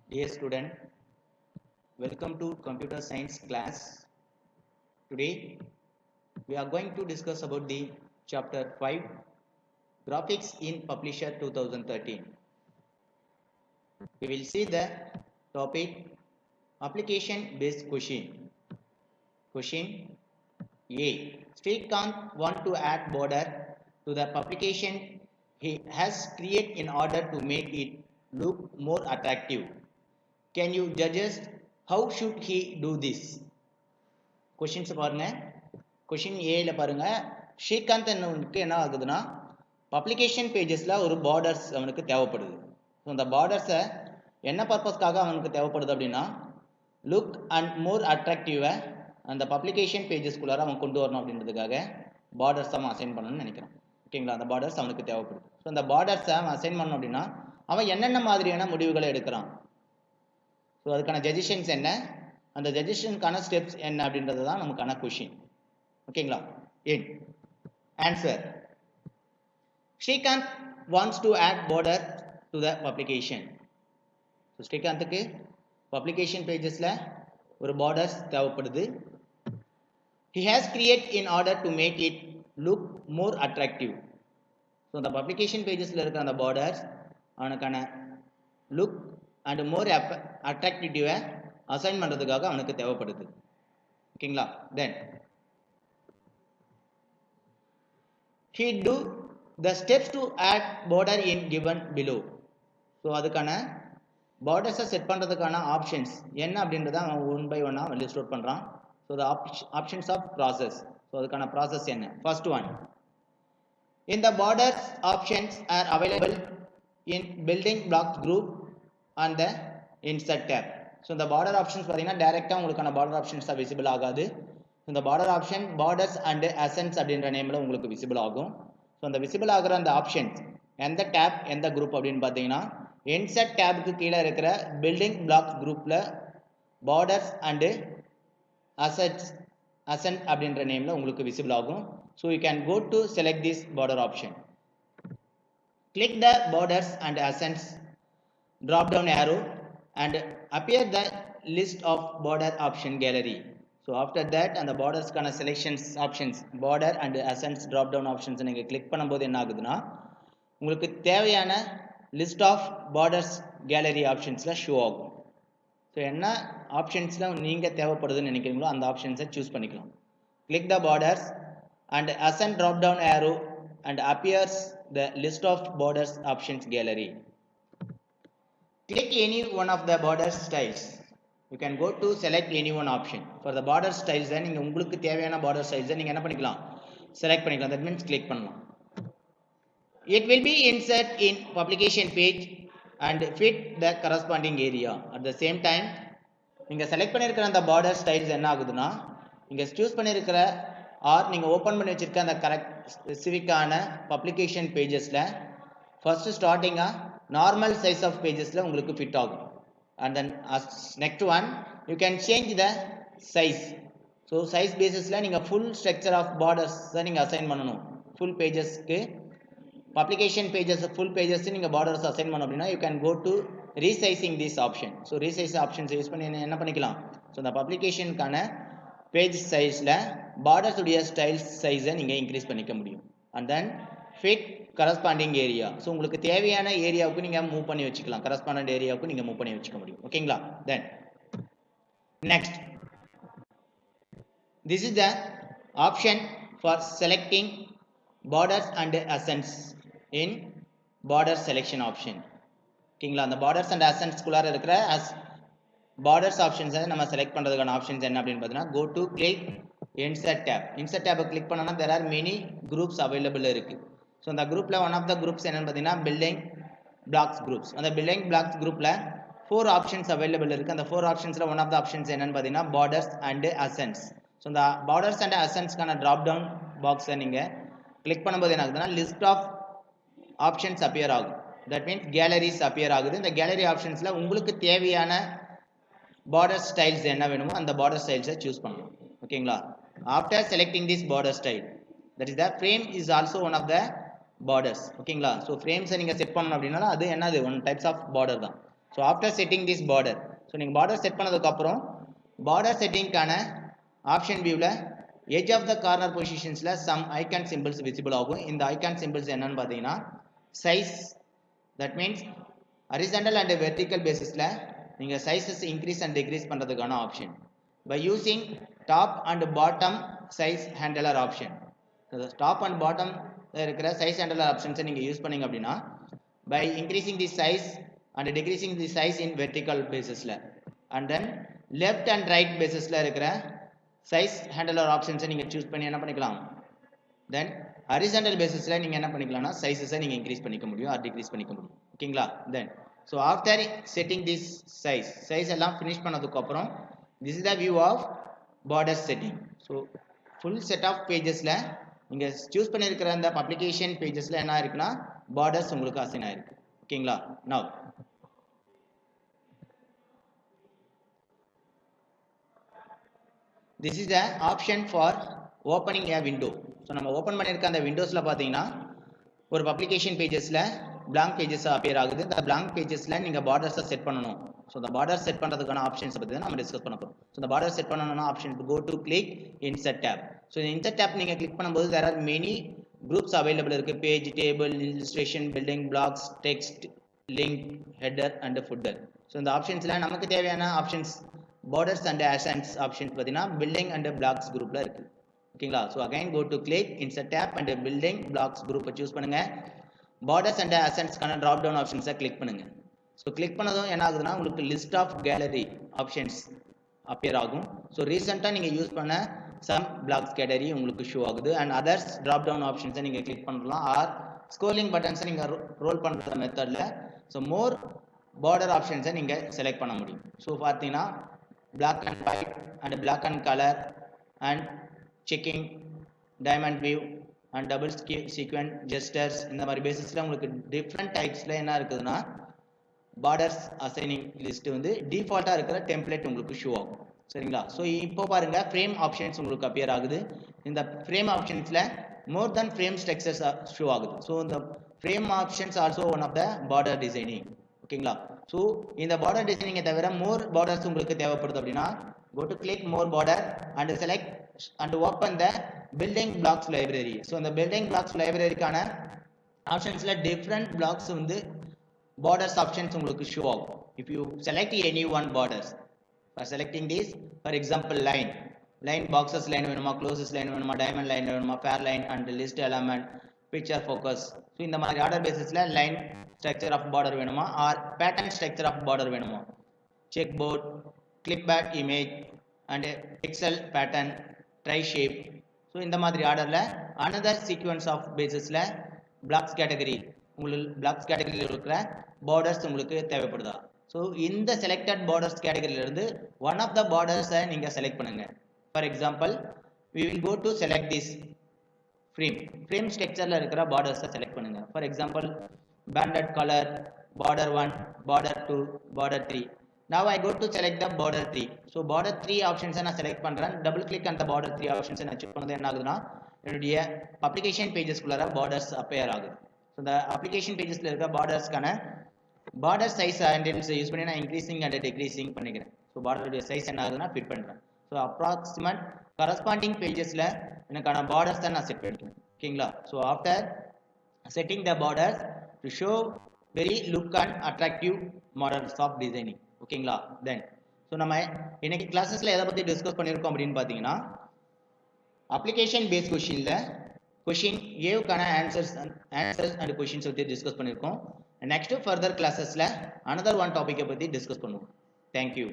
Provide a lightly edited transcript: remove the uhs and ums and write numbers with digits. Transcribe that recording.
Dear student, welcome to computer science class. Today we are going to discuss about the chapter 5 graphics in Publisher 2013. We will see the topic application based question. Question A. Srikanth want to add border to the publication he has created in order to make it look more attractive. Can you judge us? How should he do this? Questions பாருங்க. Question A பாருங்க. ஸ்ரீகாந்த் என்ன ஆகுதுன்னா publication பேஜஸ்ல ஒரு borders அவனுக்கு தேவைப்படுது. அந்த பார்டர்ஸை என்ன பர்பஸ்க்காக அவனுக்கு தேவைப்படுது அப்படின்னா லுக் அண்ட் மோர் அட்ராக்டிவை அந்த பப்ளிகேஷன் பேஜஸ்குள்ளார அவன் கொண்டு வரணும் அப்படின்றதுக்காக பார்டர்ஸ் அவன் அசைன் பண்ணணும்னு நினைக்கிறான். ஓகேங்களா, அந்த பார்டர்ஸ் அவனுக்கு தேவைப்படுது. ஸோ அந்த பார்டர்ஸை அவன் அசைன் பண்ணணும் அப்படின்னா அவன் என்னென்ன மாதிரியான முடிவுகளை எடுக்கிறான், ஸோ அதுக்கான ஜட்ஜிஷன்ஸ் என்ன, அந்த ஜட்ஜிஷனுக்கான ஸ்டெப்ஸ் என்ன அப்படின்றது தான் நமக்கான கொஷின். ஓகேங்களா. ஏன் answer Srikanth wants to add border to the publication. So ஸ்ரீகாந்துக்கு பப்ளிகேஷன் பேஜஸில் ஒரு பார்டர்ஸ் தேவைப்படுது. He has created in order to make it look more attractive. So அந்த பப்ளிகேஷன் பேஜஸில் இருக்கிற அந்த பார்டர்ஸ் அவனுக்கான லுக் அண்ட் மோர் அட்ராக்டிவிட்டிவை அசைன் பண்ணுறதுக்காக அவனுக்கு தேவைப்படுது. ஓகேங்களா. Then he do the steps to add border in given below. So அதுக்கான பார்டர்ஸை செட் பண்ணுறதுக்கான ஆப்ஷன்ஸ் என்ன அப்படின்றத அவன் ஒன் பை ஒன்னாக அவன் லிஸ்ட் அவுட் பண்ணுறான். So the options of process. So அதுக்கான ப்ராசஸ் என்ன? First one, in the borders options are available in building blocks group and the insert tab. So இந்த பார்டர் ஆப்ஷன்ஸ் பார்த்தீங்கன்னா டைரெக்டாக உங்களுக்கான பார்டர் ஆப்ஷன்ஸ் தான் விசிபிள் ஆகாது. இந்த பார்டர் ஆப்ஷன் பார்டர்ஸ் அண்ட் அசன்ஸ் அப்படின்ற நேமில் உங்களுக்கு விசிபிள் ஆகும். ஸோ அந்த விசிபிள் ஆகிற அந்த ஆப்ஷன்ஸ் எந்த டேப் எந்த குரூப் அப்படின்னு பார்த்தீங்கன்னா இன்சர்ட் டேபுக்கு கீழே இருக்கிற பில்டிங் பிளாக்ஸ் குரூப்பில் பார்டர்ஸ் அண்டு அசன்ட் அப்படின்ற நேமில் உங்களுக்கு விசிபிள் ஆகும். So you can go to select this border option. Click the borders and accents drop down arrow and appear the list of border option gallery. So after that and the borders kana selections options border and accents drop down options நீங்க click பண்ணும்போது என்ன ஆகுதுன்னா உங்களுக்கு தேவையான list of borders gallery optionsல show ஆகும். So என்ன ஆப்ஷன்ஸ்ல நீங்க தேவைப்படுதுன்னு நினைக்கிறீங்களோ அந்த ஆப்ஷன்ஸை சூஸ் பண்ணிக்கலாம். click the borders and accent drop down arrow and appears the list of borders options gallery. Click any one of the border styles. You can go to select any one option. For the border styles நீங்க உங்களுக்கு தேவையான border styles நீங்க என்ன பண்ணிக்கலாம், select பண்ணிக்கலாம். That means click பண்ணலாம். It will be insert in publication page and fit the corresponding area. At the same time நீங்க select பண்ணிருக்கிற அந்த border styles என்ன ஆகுதுன்னா நீங்க சூஸ் பண்ணிருக்கிற ஆர் நீங்க ஓபன் பண்ணி வச்சிருக்க அந்த கரெக்ட் ஸ்பெசிஃபிக்கான பப்ளிகேஷன் பேஜஸ்ல ஃபர்ஸ்ட் ஸ்டார்டிங்கா நார்மல் சைஸ் ஆஃப் பேஜஸ்ல உங்களுக்கு ஃபிட் ஆகும். And then next one you can change the size. So size பேசிஸில் நீங்கள் ஃபுல் ஸ்ட்ரக்சர் ஆஃப் பார்டர்ஸ் நீங்கள் அசைன் பண்ணணும். ஃபுல் பேஜஸ்க்கு பப்ளிகேஷன் பேஜஸ் ஃபுல் பேஜஸ் நீங்கள் பார்டர்ஸ் அசைன் பண்ணணும் அப்படின்னா you can go to resizing this option. So resize options use பண்ணி என்ன பண்ணிக்கலாம், ஸோ இந்த பப்ளிகேஷனுக்கான பேஜ் சைஸில் பார்டர்ஸ் உடைய ஸ்டைல் சைஸை நீங்கள் இன்க்ரீஸ் பண்ணிக்க முடியும். And then fit corresponding area. So உங்களுக்கு தேவையான ஏரியாவுக்கு நீங்கள் மூவ் பண்ணி வச்சுக்கலாம், கரஸ்பாண்டன்ட் ஏரியாவுக்கு நீங்கள் மூவ் பண்ணி வச்சுக்க முடியும். ஓகேங்களா. Then next, this is the option for selecting borders and accents in border selection option. ஓகேங்களா. அந்த பார்டர்ஸ் அண்ட் அசன்ஸ்குள்ளார இருக்கிற பார்டர்ஸ் ஆப்ஷன்ஸை நம்ம செலக்ட் பண்ணுறதுக்கான ஆப்ஷன்ஸ் என்ன அப்படின்னு பார்த்தீங்கன்னா go to click insert tab. Insert டேப்பை கிளிக் பண்ணோன்னா there are many groups available இருக்குது. ஸோ அந்த குரூப்பில் ஒன் ஆஃப் த குரூப்ஸ் என்னென்னு பார்த்தீங்கன்னா பில்டிங் பிளாக்ஸ் குரூப்ஸ். அந்த பில்டிங் பிளாக்ஸ் குரூப்பில் 4 ஆப்ஷன்ஸ் அவைலபிள் இருக்குது. அந்த 4 ஆப்ஷன்ஸில் ஒன் ஆஃப் த ஆப்ஷன்ஸ் என்னென்னு பார்த்தீங்கன்னா பார்டர்ஸ் அண்ட் அசன்ஸ். ஸோ இந்த பார்டர்ஸ் அண்ட் அசன்ஸ்க்கான ட்ராப் டவுன் பாக்ஸை நீங்கள் கிளிக் பண்ணும்போது என்ன ஆகுதுன்னா லிஸ்ட் ஆஃப் ஆப்ஷன்ஸ் அப்பியர் ஆகும். தட் மீன்ஸ் கேலரிஸ் அப்பியர் ஆகுது. இந்த கேலரி ஆப்ஷன்ஸில் உங்களுக்கு தேவையான பார்டர் ஸ்டைல்ஸ் என்ன வேணுமோ அந்த பார்டர் ஸ்டைல்ஸை சூஸ் பண்ணலாம். ஓகேங்களா. After selecting this border style, that is the frame is also one of the borders. ஓகேங்களா. ஸோ ஃப்ரேம்ஸை நீங்கள் செட் பண்ணணும் அப்படின்னா அது என்னது ஒன் டைப்ஸ் ஆஃப் பார்டர் தான். So after setting this border, so நீங்கள் பார்டர் செட் பண்ணதுக்கப்புறம் பார்டர் செட்டிங்கான ஆப்ஷன் வியூவில் எட்ஜ் ஆஃப் த கார்னர் பொசிஷன்ஸில் சம் ஐகான் சிம்பிள்ஸ் விசிபிள் ஆகும். இந்த ஐகான் சிம்பிள்ஸ் என்னன்னு பார்த்தீங்கன்னா size, that means horizontal and vertical பேசிஸில் நீங்கள் சைஸஸ் இன்க்ரீஸ் அண்ட் டிக்ரீஸ் பண்ணுறதுக்கான option by using top and bottom size handler option. Top and bottom இருக்கிற size handler ஆப்ஷன்ஸை நீங்கள் யூஸ் பண்ணீங்க அப்படின்னா by increasing the size and decreasing the size in vertical பேசிஸில் and then left and right பேசிஸில் இருக்கிற size handler ஆப்ஷன்ஸை நீங்கள் சூஸ் பண்ணி என்ன பண்ணிக்கலாம். தென் ஹரிசாண்டல் பேசிஸில் நீங்கள் என்ன பண்ணிக்கலாம்னா சைஸஸை நீங்கள் இன்க்ரீஸ் பண்ணிக்க முடியும் ஆர் டிக்ரீஸ் பண்ணிக்க முடியும். ஓகேங்களா. Then so after setting this size எல்லாம் ஃபினிஷ் பண்ணதுக்கப்புறம் this is the view of border setting. So full set of பேஜஸில் நீங்கள் சூஸ் பண்ணியிருக்கிற அந்த பப்ளிகேஷன் பேஜஸில் என்ன இருக்குன்னா பார்டர்ஸ் உங்களுக்கு அசைன் ஆயிருக்கு. ஓகேங்களா. Now this is the option for opening a window. So நம்ம ஓப்பன் பண்ணியிருக்க அந்த விண்டோஸில் பார்த்தீங்கன்னா ஒரு பப்ளிகேஷன் பேஜஸில் பிளாங்க் பேஜஸ் அப்பியர் ஆகுது. இந்த பிளாங்க் பேஜஸில் நீங்கள் பார்டர்ஸை செட் பண்ணணும். ஸோ இந்த பார்டர் செட் பண்ணுறதுக்கான ஆப்ஷன்ஸ் பற்றி தான் நம்ம டிஸ்கஸ் பண்ண போகிறோம். ஸோ இந்த பார்டர் செட் பண்ணணும்னா option go to click insert tab. So insert tab நீங்கள் கிளிக் பண்ணும்போது there are many groups available இருக்குது. Page, table, illustration, building blocks, text, link, header and footer. So இந்த ஆப்ஷன்ஸில் நமக்கு தேவையான options borders and accents options பார்த்தீங்கன்னா building and blocks குரூப்பில் இருக்குது. ஓகேங்களா. So again go to click insert tab and building blocks குரூப்பை சூஸ் பண்ணுங்கள். பார்டர்ஸ் அண்ட் அசன்ஸ்க்கான ட்ராப் டவுன் ஆப்ஷன்ஸை கிளிக் பண்ணுங்கள். ஸோ கிளிக் பண்ணதும் என்ன ஆகுதுன்னா உங்களுக்கு list of gallery options appear ஆகும். ஸோ ரீசெண்டாக நீங்கள் யூஸ் பண்ண சம் பிளாக்ஸ் கேலரி உங்களுக்கு ஷோ ஆகுது. அண்ட் அதர்ஸ் ட்ராப் டவுன் ஆப்ஷன்ஸை நீங்கள் கிளிக் பண்ணலாம். ஆர் ஸ்க்ரோலிங் பட்டன்ஸை நீங்கள் ரோல் பண்ணுற மெத்தடில் ஸோ மோர் பார்டர் ஆப்ஷன்ஸை நீங்கள் செலக்ட் பண்ண முடியும். ஸோ பார்த்தீங்கன்னா black and white and black and color and checking, diamond view and double sequence gestures இந்த மாதிரி பேசிஸில் உங்களுக்கு டிஃப்ரெண்ட் டைப்ஸில் என்ன இருக்குதுன்னா பார்டர்ஸ் அசைனிங் லிஸ்ட் வந்து டிஃபால்ட்டாக இருக்கிற டெம்ப்ளேட் உங்களுக்கு ஷோ ஆகும். சரிங்களா. ஸோ இப்போ பாருங்கள் ஃப்ரேம் ஆப்ஷன்ஸ் உங்களுக்கு அப்பியர் ஆகுது. இந்த ஃப்ரேம் ஆப்ஷன்ஸில் more then frame structures show ஆகுது. ஸோ இந்த frame options also one of the border designing. ஓகேங்களா. ஸோ இந்த பார்டர் டிசைனிங்கை தவிர மோர் பார்டர்ஸ் உங்களுக்கு தேவைப்படுது அப்படின்னா go to click more border and select and open the building blocks library. So இந்த பில்டிங் பிளாக்ஸ் லைப்ரரிக்கான ஆப்ஷன்ஸில் டிஃப்ரெண்ட் பிளாக்ஸ் வந்து பார்டர்ஸ் ஆப்ஷன்ஸ் உங்களுக்கு ஷோ ஆகும். If you select any one borders for selecting this, for example line boxes line வேணுமா, closes line வேணுமா, diamond line வேணுமா, fair line and list element, picture focus. So இந்த மாதிரி order பேசிஸில் line structure of border வேணுமா or pattern structure of border வேணுமா, check board, clip pad image and pixel pattern, tri shape. So இந்த மாதிரி ஆர்டரில் another sequence of பேசிஸில் blocks category உங்களுக்கு பிளாக்ஸ் கேட்டகரியில் இருக்கிற பார்டர்ஸ் உங்களுக்கு தேவைப்படுதா. ஸோ இந்த செலக்டட் பார்டர்ஸ் கேட்டகரியிலிருந்து ஒன் ஆஃப் த பார்டர்ஸை நீங்கள் செலக்ட் பண்ணுங்கள். For example we will go to select this frame ஸ்ட்ரக்சரில் இருக்கிற பார்டர்ஸை செலக்ட் பண்ணுங்கள். For example banded color, border 1, border 2, border 3. Now I go to select the border 3. So border 3 options நான் select பண்ணுறேன். double click on the border 3 options நான் check பண்ணது என்ன ஆகுதுன்னா என்னுடைய அப்ளிகேஷன் பேஜஸ்குள்ளார பார்டர்ஸ் அப்பேர் ஆகுது. ஸோ இந்த அப்ளிகேஷன் பேஜஸில் இருக்க பார்டர்ஸ்க்கான பார்டர் சைஸ் ஹேண்டில்ஸ் யூஸ் பண்ணி நான் இன்க்ரீசிங் அண்ட் டிக்ரீசிங் பண்ணிக்கிறேன். ஸோ பார்டருடைய சைஸ் என்ன ஆகுதுன்னா ஃபிட் பண்ணுறேன். ஸோ அப்ராக்சிமேட் கரஸ்பாண்டிங் பேஜஸில் எனக்கான பார்டர்ஸ் தான் நான் செட் பண்ணிக்கிறேன். ஓகேங்களா. So after setting the borders to show very look and attractive models of designing. ஓகேங்களா. தென் ஸோ நம்ம இன்னைக்கு கிளாஸஸில் எதை பற்றி டிஸ்கஸ் பண்ணியிருக்கோம் அப்படின்னு பார்த்தீங்கன்னா அப்ளிகேஷன் பேஸ் கொஷின் ஏவுக்கான ஆன்சர்ஸ் அண்ட் கொஷின்ஸ் பற்றி டிஸ்கஸ் பண்ணியிருக்கோம். நெக்ஸ்ட் ஃபர்தர் கிளாஸஸில் அனதர் ஒன் டாப்பிக்கை பற்றி டிஸ்கஸ் பண்ணுவோம். தேங்க்யூ.